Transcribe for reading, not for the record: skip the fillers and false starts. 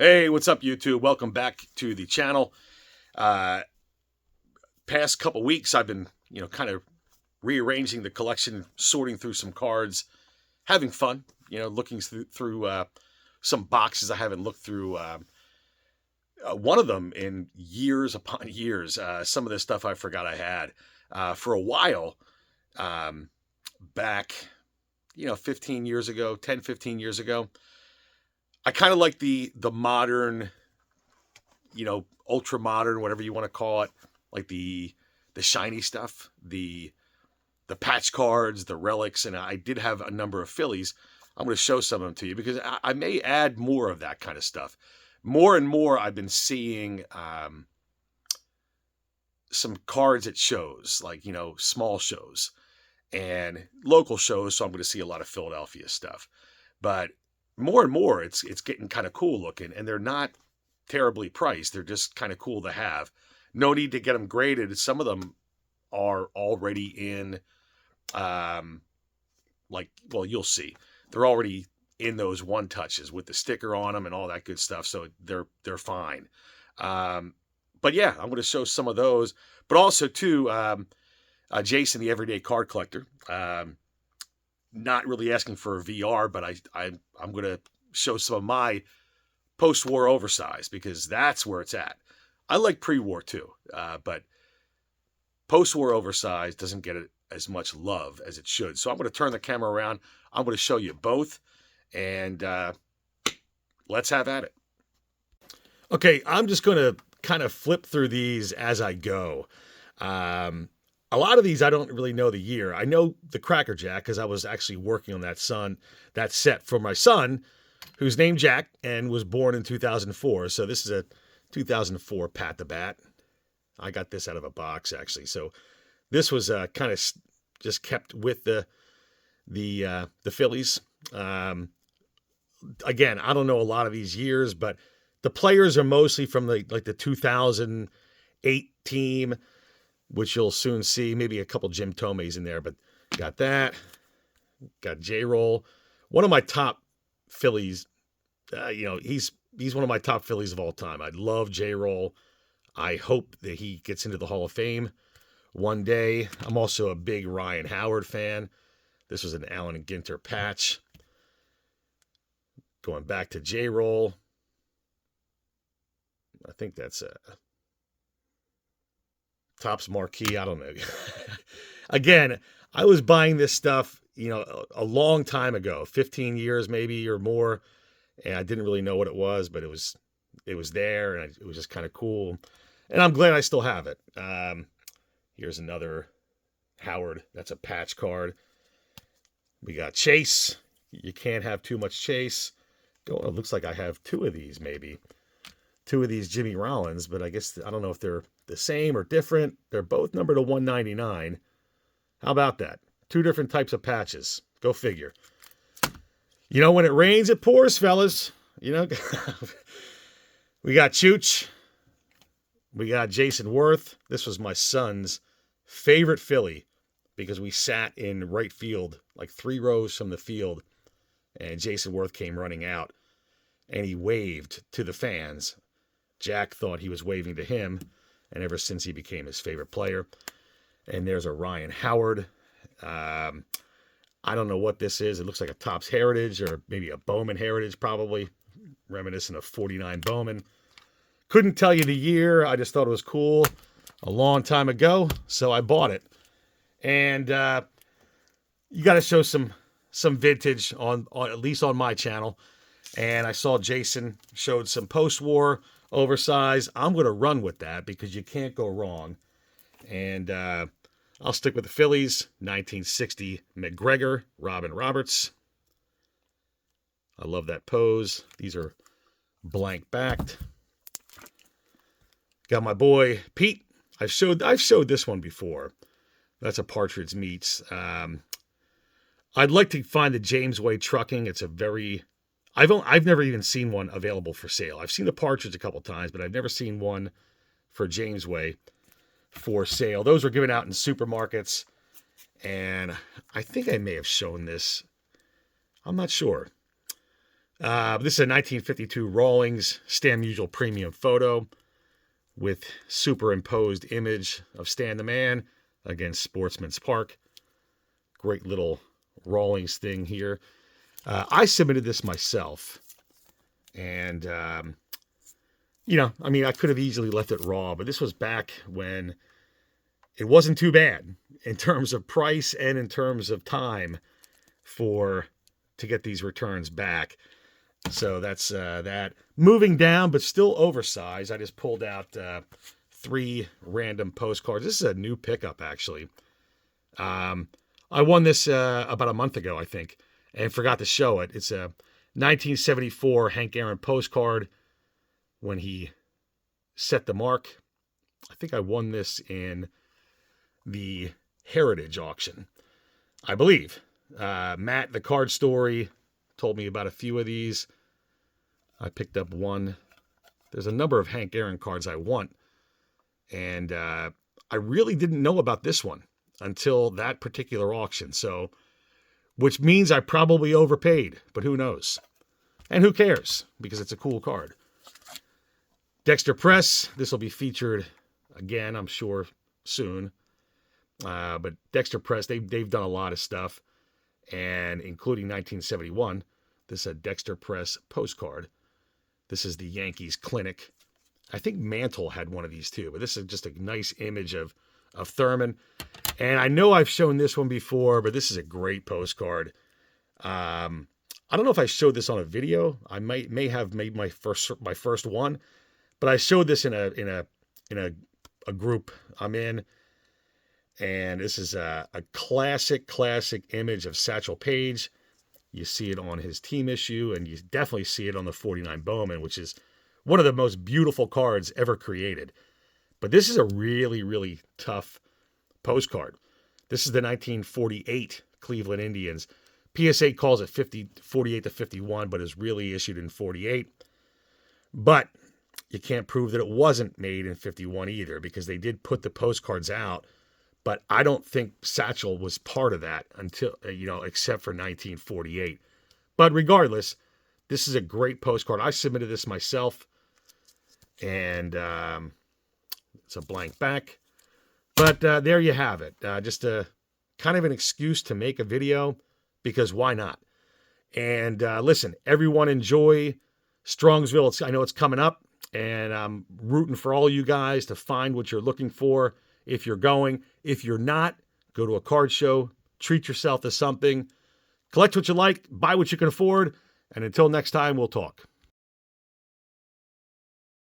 Hey, what's up, YouTube? Welcome back to the channel. Past couple weeks, I've been, kind of rearranging the collection, sorting through some cards, having fun, looking through some boxes I haven't looked through. One of them in years upon years. Some of this stuff I forgot I had. For a while, back, 15 years ago, 10, 15 years ago, I kind of like the modern, ultra modern, whatever you want to call it, like the shiny stuff, the patch cards, the relics, and I did have a number of Phillies. I'm going to show some of them to you because I may add more of that kind of stuff. More and more, I've been seeing some cards at shows, like small shows and local shows. So I'm going to see a lot of Philadelphia stuff, but more and more, it's getting kind of cool looking, and they're not terribly priced. They're just kind of cool to have. No need to get them graded. Some of them are already in, you'll see. They're already in those one touches with the sticker on them and all that good stuff. So they're fine. But yeah, I'm going to show some of those, but also too, Jason, the everyday card collector. Not really asking for a VR, but I'm going to show some of my post-war oversized because that's where it's at. I like pre-war too, but post-war oversized doesn't get as much love as it should. So I'm going to turn the camera around. I'm going to show you both, and let's have at it. Okay, I'm just going to kind of flip through these as I go. A lot of these, I don't really know the year. I know the Cracker Jack because I was actually working on that set for my son, who's named Jack and was born in 2004. So this is a 2004 Pat the Bat. I got this out of a box, actually. So this was kind of just kept with the Phillies. Again, I don't know a lot of these years, but the players are mostly from the 2008 team, which you'll soon see. Maybe a couple Jim Tome's in there, but got that. Got J-Roll. One of my top Phillies. He's one of my top Phillies of all time. I love J-Roll. I hope that he gets into the Hall of Fame one day. I'm also a big Ryan Howard fan. This was an Allen and Ginter patch. Going back to J-Roll. I think that's Topps Marquee, I don't know. Again, I was buying this stuff, a long time ago, 15 years maybe or more, and I didn't really know what it was, but it was there, and it was just kind of cool, and I'm glad I still have it. Here's another Howard. That's a patch card. We got Chase. You can't have too much Chase. It looks like I have two of these, maybe. Two of these Jimmy Rollins, but I guess I don't know if they're the same or different. They're both numbered to 199. How about that? Two different types of patches. Go figure. When it rains, it pours, fellas. We got Chooch. We got Jason Worth. This was my son's favorite Philly because we sat in right field, like 3 rows from the field, and Jason Worth came running out, and he waved to the fans. Jack thought he was waving to him, and ever since he became his favorite player. And there's a Ryan Howard. I don't know what this is. It looks like a Topps Heritage or maybe a Bowman Heritage, probably reminiscent of 49 Bowman. Couldn't tell you the year. I just thought it was cool a long time ago, so I bought it. And you got to show some vintage on at least on my channel. And I saw Jason showed some post-war oversized. I'm going to run with that because you can't go wrong. And I'll stick with the Phillies. 1960 McGregor, Robin Roberts. I love that pose. These are blank backed. Got my boy Pete. I've showed this one before. That's a Partridge Meats. I'd like to find the James Way Trucking. It's a very I've never even seen one available for sale. I've seen the Partridge a couple times, but I've never seen one for James Way for sale. Those were given out in supermarkets, and I think I may have shown this. I'm not sure. This is a 1952 Rawlings Stan Musial Premium photo with superimposed image of Stan the Man against Sportsman's Park. Great little Rawlings thing here. I submitted this myself. And, I could have easily left it raw, but this was back when it wasn't too bad in terms of price and in terms of time to get these returns back. So that's that. Moving down, but still oversized, I just pulled out 3 random postcards. This is a new pickup, actually. I won this about a month ago, I think, and forgot to show it. It's a 1974 Hank Aaron postcard when he set the mark. I think I won this in the Heritage auction, I believe. Matt, the Card Story, told me about a few of these. I picked up one. There's a number of Hank Aaron cards I want. And I really didn't know about this one until that particular auction. So, which means I probably overpaid, but who knows? And who cares? Because it's a cool card. Dexter Press. This will be featured again, I'm sure, soon. But Dexter Press, they've done a lot of stuff. And including 1971, this is a Dexter Press postcard. This is the Yankees Clinic. I think Mantle had one of these too, but this is just a nice image of Thurman. And I know I've shown this one before, but this is a great postcard. I don't know if I showed this on a video. I may have made my first one, but I showed this in a group I'm in. And this is a classic image of Satchel Paige. You see it on his team issue, and you definitely see it on the 49 Bowman, which is one of the most beautiful cards ever created. But this is a really, really tough postcard. This is the 1948 Cleveland Indians. PSA calls it 48 to 51, but is really issued in 48. But you can't prove that it wasn't made in 51 either, because they did put the postcards out. But I don't think Satchel was part of that until, except for 1948. But regardless, this is a great postcard. I submitted this myself. And it's a blank back. But there you have it. Just a kind of an excuse to make a video, because why not? And listen, everyone enjoy Strongsville. I know it's coming up. And I'm rooting for all you guys to find what you're looking for. If you're going, if you're not, go to a card show, treat yourself to something, collect what you like, buy what you can afford, and until next time, we'll talk.